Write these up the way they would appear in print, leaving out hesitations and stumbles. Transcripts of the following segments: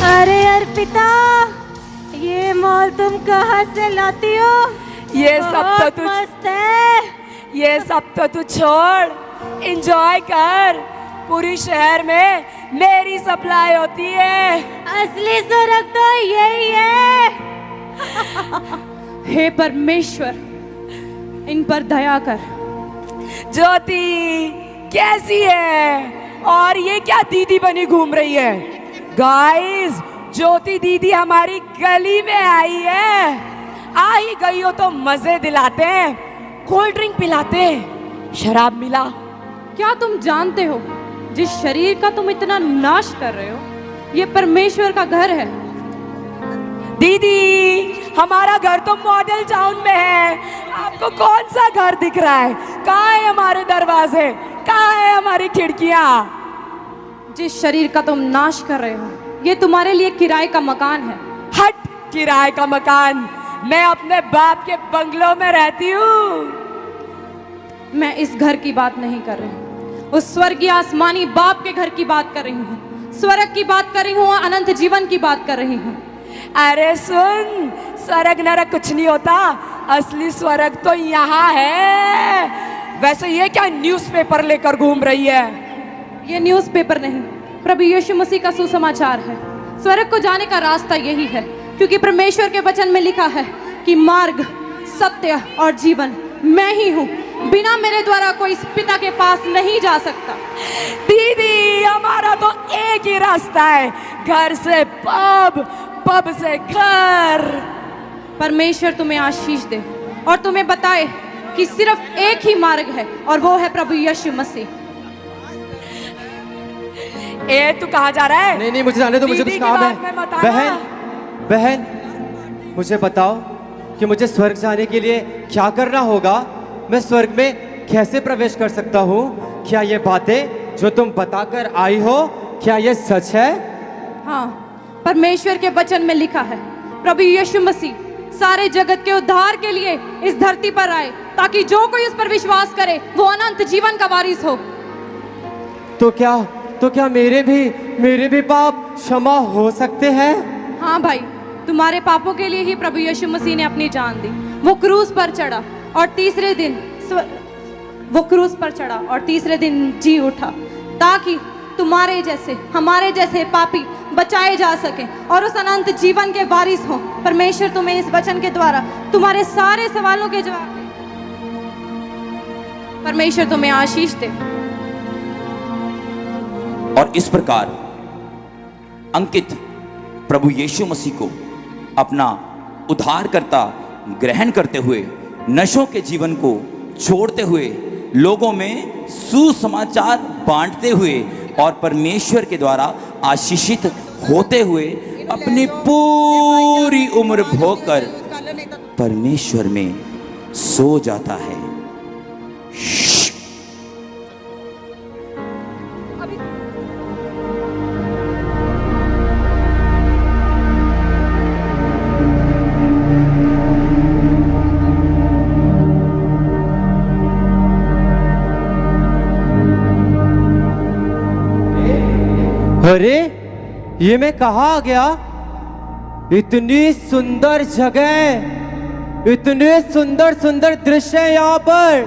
अरे अर्पिता, ये मॉल तुम कहाँ से लाती हो? ये सब तो तू मस्त है। ये सब तो तू छोड़, एंजॉय कर। पूरी शहर में मेरी सप्लाई होती है। असली स्वर्ग तो यही है। हे परमेश्वर, इन पर दया कर। ज्योति कैसी है? और ये क्या दीदी बनी घूम रही है? गाइस, ज्योति दीदी हमारी गली में आई है। आ ही गई हो तो मजे दिलाते हैं, कोल्ड ड्रिंक पिलाते हैं, शराब मिला। क्या तुम जानते हो जिस शरीर का तुम इतना नाश कर रहे हो, ये परमेश्वर का घर है। दीदी, हमारा घर तो मॉडल टाउन में है। आपको कौन सा घर दिख रहा है? कहाँ है हमारे दरवाजे? कहाँ है हमारी खिड़कियाँ? जिस शरीर का तुम नाश कर रहे हो, ये तुम्हारे लिए किराए का मकान है। हट, किराए का मकान? मैं अपने बाप के बंगलों में रहती हूँ। मैं इस घर की बात नहीं कर रही हूँ, उस स्वर्गीय आसमानी बाप के घर की बात कर रही हूँ। स्वर्ग की बात कर रही हूँ, अनंत जीवन की बात कर रही हूँ। अरे सुन, स्वर्ग नरक कुछ नहीं होता, असली स्वर्ग तो यहाँ है। वैसे ये क्या न्यूज़पेपर लेकर घूम रही है? ये न्यूज़पेपर नहीं, प्रभु यीशु मसीह का सुसमाचार है। स्वर्ग को जाने का रास्ता यही है, क्योंकि परमेश्वर के वचन में लिखा है कि मार्ग, सत्य और जीवन मैं ही हूँ। बिना मेरे द्वारा कोई इस पिता के पास नहीं जा सकता। दीदी, हमारा तो एक ही रास्ता है, घर से पब, पब से घर। परमेश्वर तुम्हें आशीष दे और तुम्हें बताए कि सिर्फ एक ही मार्ग है, और वो है प्रभु यीशु मसीह। तू कहाँ जा रहा है? नहीं, मुझे जाने दो, मुझे कुछ काम है। बहन, बहन, मुझे बताओ कि मुझे स्वर्ग जाने के लिए क्या करना होगा? मैं स्वर्ग में कैसे प्रवेश कर सकता हूँ? क्या ये बातें जो तुम बताकर आई हो, क्या ये सच है? हाँ, परमेश्वर के वचन में लिखा है प्रभु यीशु मसीह सारे जगत के उद्धार के लिए इस धरती पर आए, ताकि जो कोई उस पर विश्वास करे वो अनंत जीवन का वारिस हो। तो क्या मेरे भी पाप क्षमा हो सकते हैं? हाँ भाई, तुम्हारे पापों के लिए ही प्रभु यीशु मसीह ने अपनी जान दी। वो क्रूस पर चढ़ा और तीसरे दिन जी उठा, ताकि तुम्हारे जैसे, हमारे जैसे पापी बचाए जा सके और उस अनंत जीवन के वारिस हो। परमेश्वर तुम्हें इस वचन के द्वारा तुम्हारे सारे सवालों के जवाब दे। परमेश्वर तुम्हें आशीष दे। और इस प्रकार अंकित प्रभु यीशु मसीह को अपना उद्धारकर्ता ग्रहण करते हुए, नशों के जीवन को छोड़ते हुए, लोगों में सुसमाचार बांटते हुए और परमेश्वर के द्वारा आशीषित होते हुए अपनी पूरी उम्र भोगकर परमेश्वर में सो जाता है। अरे, ये मैं कहाँ आ गया? इतनी सुंदर जगह, इतने सुंदर सुंदर दृश्य है यहाँ पर।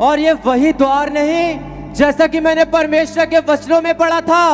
और ये वही द्वार नहीं जैसा कि मैंने परमेश्वर के वचनों में पढ़ा था।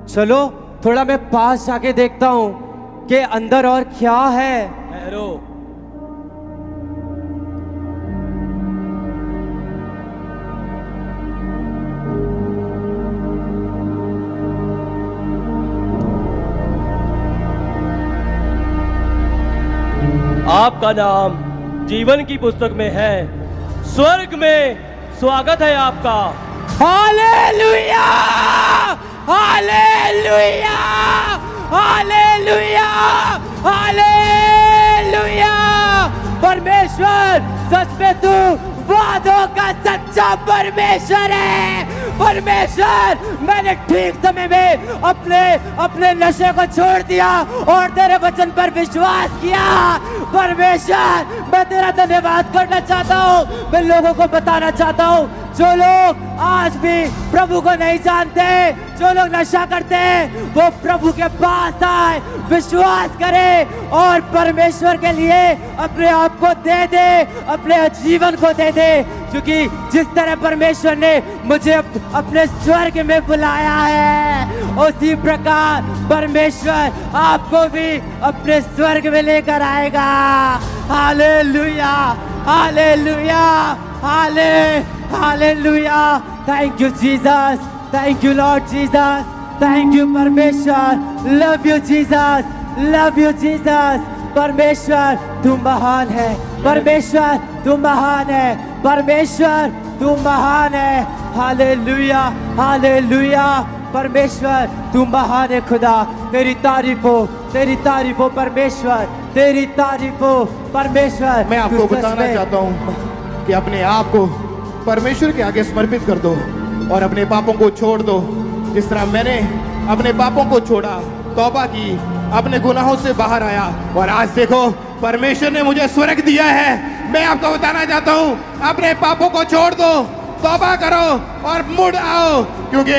चलो थोड़ा मैं पास जाके देखता हूँ कि अंदर और क्या है। ठहरो, आपका नाम जीवन की पुस्तक में है। स्वर्ग में स्वागत है आपका। हालेलुया! हालेलुया! हालेलुया! हालेलुया! परमेश्वर, सच में तू वादों का सच्चा परमेश्वर है। परमेश्वर, मैंने ठीक समय में अपने नशे को छोड़ दिया और तेरे वचन पर विश्वास किया। परमेश्वर, मैं तेरा धन्यवाद करना चाहता हूँ। मैं लोगों को बताना चाहता हूँ, जो लोग आज भी प्रभु को नहीं जानते, जो लोग नशा करते हैं, वो प्रभु के पास आए, विश्वास करे और परमेश्वर के लिए अपने आप को दे दे, अपने जीवन को दे दे। क्योंकि जिस तरह परमेश्वर ने मुझे अपने स्वर्ग में बुलाया है, उसी प्रकार परमेश्वर आपको भी अपने स्वर्ग में लेकर आएगा। Hallelujah, hallelujah, hallelujah. Thank you Jesus, thank you Lord Jesus, thank you परमेश्वर। Love you Jesus, love you Jesus. परमेश्वर तू महान है, परमेश्वर तू महान है, परमेश्वर तू महान है। Hallelujah, hallelujah. परमेश्वर तू महान है खुदा, तेरी तारीफ हो, तेरी तारीफ हो परमेश्वर, तेरी तारीफ हो परमेश्वर। मैं आपको बताना चाहता हूँ कि अपने आप को परमेश्वर के आगे समर्पित कर दो और अपने पापों को छोड़ दो। जिस तरह मैंने अपने पापों को छोड़ा, तौबा की, अपने गुनाहों से बाहर आया और आज देखो परमेश्वर ने मुझे स्वर्ग दिया है। मैं आपको बताना चाहता हूँ, अपने पापों को छोड़ दो, तौबा करो और मुड़ आओ, क्योंकि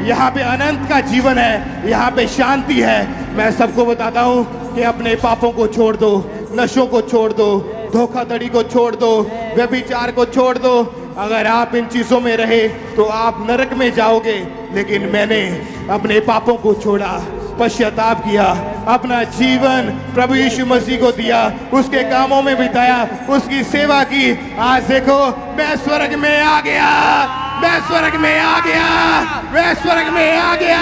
यहाँ पे अनंत का जीवन है, यहाँ पे शांति है। मैं सबको बताता हूँ कि अपने पापों को छोड़ दो, नशों को छोड़ दो, धोखाधड़ी को छोड़ दो, व्यभिचार को छोड़ दो। अगर आप इन चीजों में रहे तो आप नरक में जाओगे, लेकिन मैंने अपने पापों को छोड़ा, पश्चाताप किया, अपना जीवन प्रभु यीशु मसीह को दिया, उसके कामों में बिताया, उसकी सेवा की। आज देखो मैं स्वर्ग में आ गया, मैं स्वर्ग में आ गया, मैं स्वर्ग में आ गया।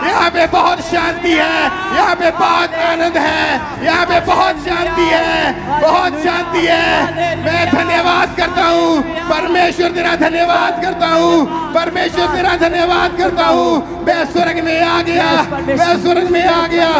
यहाँ पे बहुत शांति है, यहाँ पे बहुत आनंद है, यहाँ पे बहुत शांति है, बहुत शांति है। मैं धन्यवाद करता हूँ परमेश्वर, तेरा धन्यवाद करता हूँ परमेश्वर, तेरा धन्यवाद करता हूँ। मैं स्वर्ग में आ गया, मैं स्वर्ग में आ गया।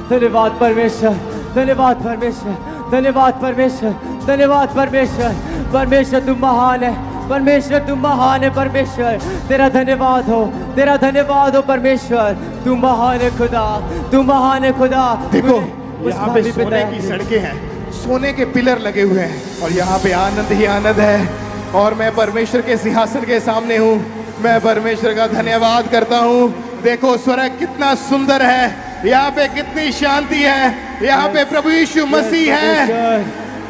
धन्यवाद परमेश्वर, धन्यवाद परमेश्वर, धन्यवाद परमेश्वर, धन्यवाद परमेश्वर। परमेश्वर तुम महान है, परमेश्वर तुम महान है। परमेश्वर तेरा धन्यवाद हो, तेरा धन्यवाद हो परमेश्वर। तू महान है खुदा, तू महान है खुदा। देखो यहाँ पे सोने की सड़कें हैं, सोने के पिलर लगे हुए हैं और यहाँ पे आनंद ही आनंद है। और मैं परमेश्वर के सिंहासन के सामने हूँ, मैं परमेश्वर का धन्यवाद करता हूँ। देखो स्वर्ग कितना सुंदर है, यहाँ पे कितनी शांति है, यहाँ पे प्रभु यीशु मसीह है।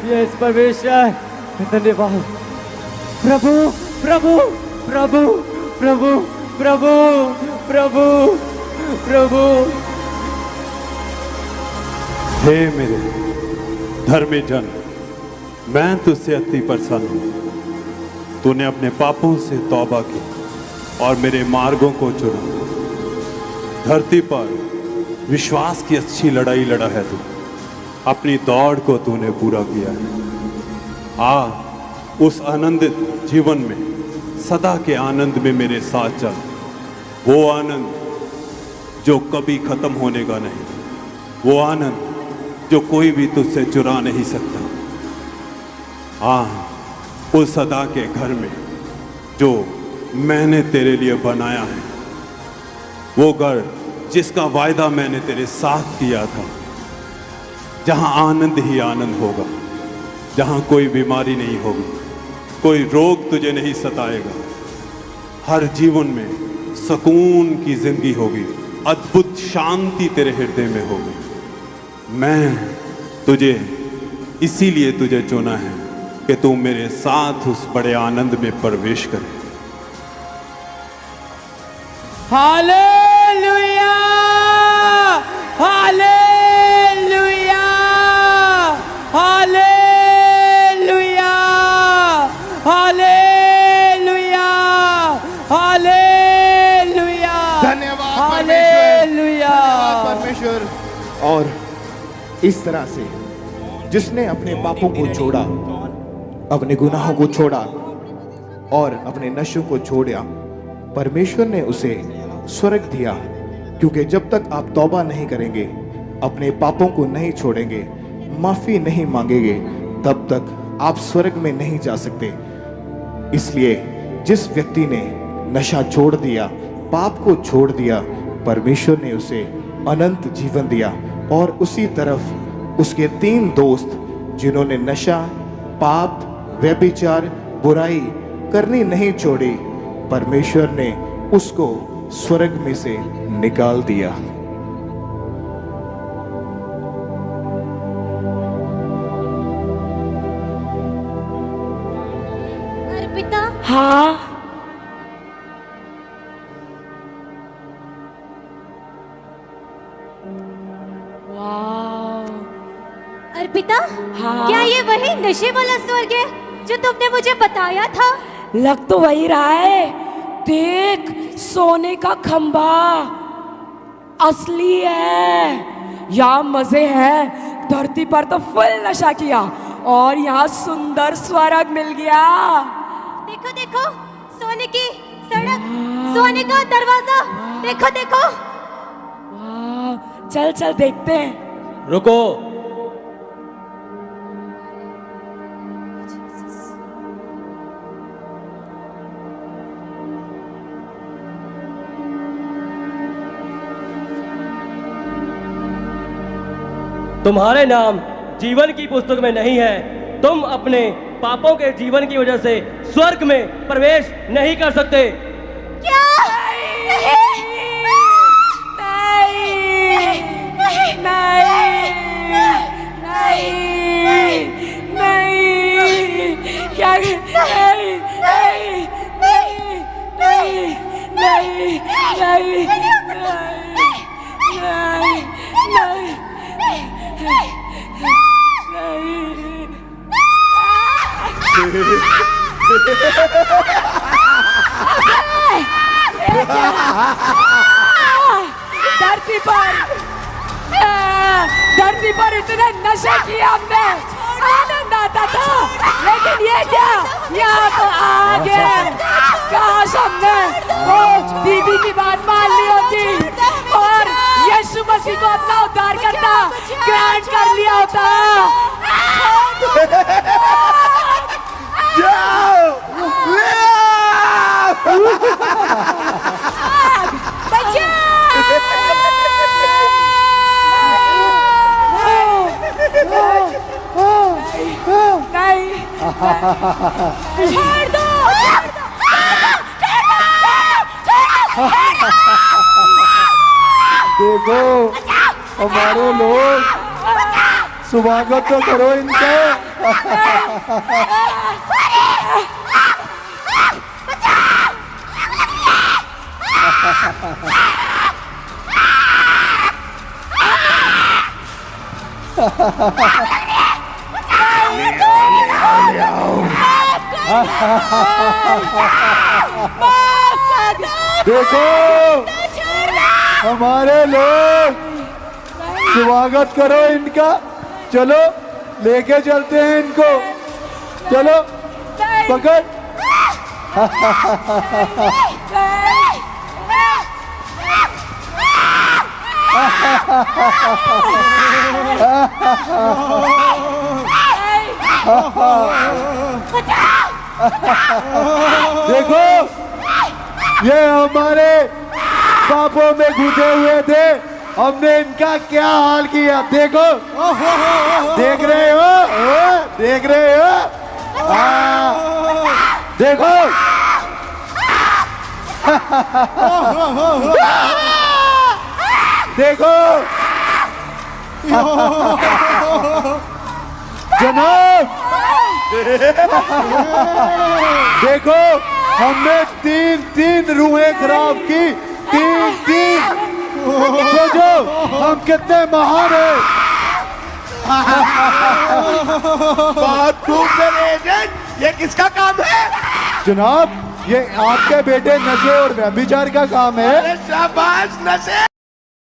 यस परमेश्वर, धन्यवाद प्रभु, प्रभु, प्रभु, प्रभु, प्रभु, प्रभु, प्रभु। हे मेरे धर्मी जन, मैं तुझसे अति प्रसन्न हूँ। तूने अपने पापों से तौबा की और मेरे मार्गों को चुना। धरती पर विश्वास की अच्छी लड़ाई लड़ा है तू, अपनी दौड़ को तूने पूरा किया है। आ उस आनंदित जीवन में, सदा के आनंद में मेरे साथ चल। वो आनंद जो कभी खत्म होने का नहीं, वो आनंद जो कोई भी तुझसे चुरा नहीं सकता। उस सदा के घर में जो मैंने तेरे लिए बनाया है, वो घर जिसका वायदा मैंने तेरे साथ किया था, जहां आनंद ही आनंद होगा, जहां कोई बीमारी नहीं होगी, कोई रोग तुझे नहीं सताएगा, हर जीवन में सुकून की जिंदगी होगी, अद्भुत शांति तेरे हृदय में होगी। मैं तुझे इसीलिए तुझे चुना है कि तू मेरे साथ उस बड़े आनंद में प्रवेश करे। Hallelujah, hallelujah, hallelujah, hallelujah, hallelujah. धन्यवाद हालेलुया, धन्यवाद परमेश्वर। और इस तरह से जिसने अपने पापों को छोड़ा, अपने गुनाहों को छोड़ा और अपने नशों को छोड़ा, परमेश्वर ने उसे स्वर्ग दिया। क्योंकि जब तक आप तौबा नहीं करेंगे, अपने पापों को नहीं छोड़ेंगे, माफी नहीं मांगेंगे, तब तक आप स्वर्ग में नहीं जा सकते। इसलिए जिस व्यक्ति ने नशा छोड़ दिया, पाप को छोड़ दिया, परमेश्वर ने उसे अनंत जीवन दिया और उसी तरफ उसके 3 दोस्त जिन्होंने नशा, पाप, व्यभिचार, बुराई करनी नहीं छोड़ी, परमेश्वर ने उसको स्वर्ग में से निकाल दिया। अर्पिता, हाँ वाह, अर्पिता, हाँ। क्या ये वही नशे वाला स्वर्ग है जो तुमने मुझे बताया था? लग तो वही रहा है। देख, सोने का खंबा असली है। यहाँ मजे हैं। धरती पर तो फुल नशा किया और यहाँ सुंदर स्वर्ग मिल गया। देखो देखो, सोने की सड़क, सोने का दरवाजा, देखो देखो। वाह, चल चल देखते हैं। रुको। तुम्हारे नाम जीवन की पुस्तक में नहीं है। तुम अपने पापों के जीवन की वजह से स्वर्ग में प्रवेश नहीं कर सकते। क्या? नहीं, क्या? नहीं, नहीं, नहीं, नहीं, नहीं, नहीं, नहीं, धरती पर इतने नशे किए हमने, आनंद आता था, लेकिन ये क्या, यहाँ तो आ गए। काश हमने वो दीदी की बात मान ली होती और यीशु मसीह को अपना उद्धार करना ग्रहण कर लिया होता। छोड़ दो, देखो हमारे लोग, स्वागत तो करो इनका। देखो हमारे लोग, स्वागत करो इनका। चलो लेके चलते हैं इनको। चलो पकड़। देखो ये हमारे पापों में घुसे हुए थे, हमने इनका क्या हाल किया। देखो, देख रहे हो, देख रहे हो, देखो। देखो जनाब, देखो हमने 3 रूहें खराब की। 3 सोचो हम कितने महान हैं। बहुत खूब सर एजेंट, ये किसका काम है? जनाब ये आपके बेटे नशे और व्यभिचार का काम है। शाबाश नशे।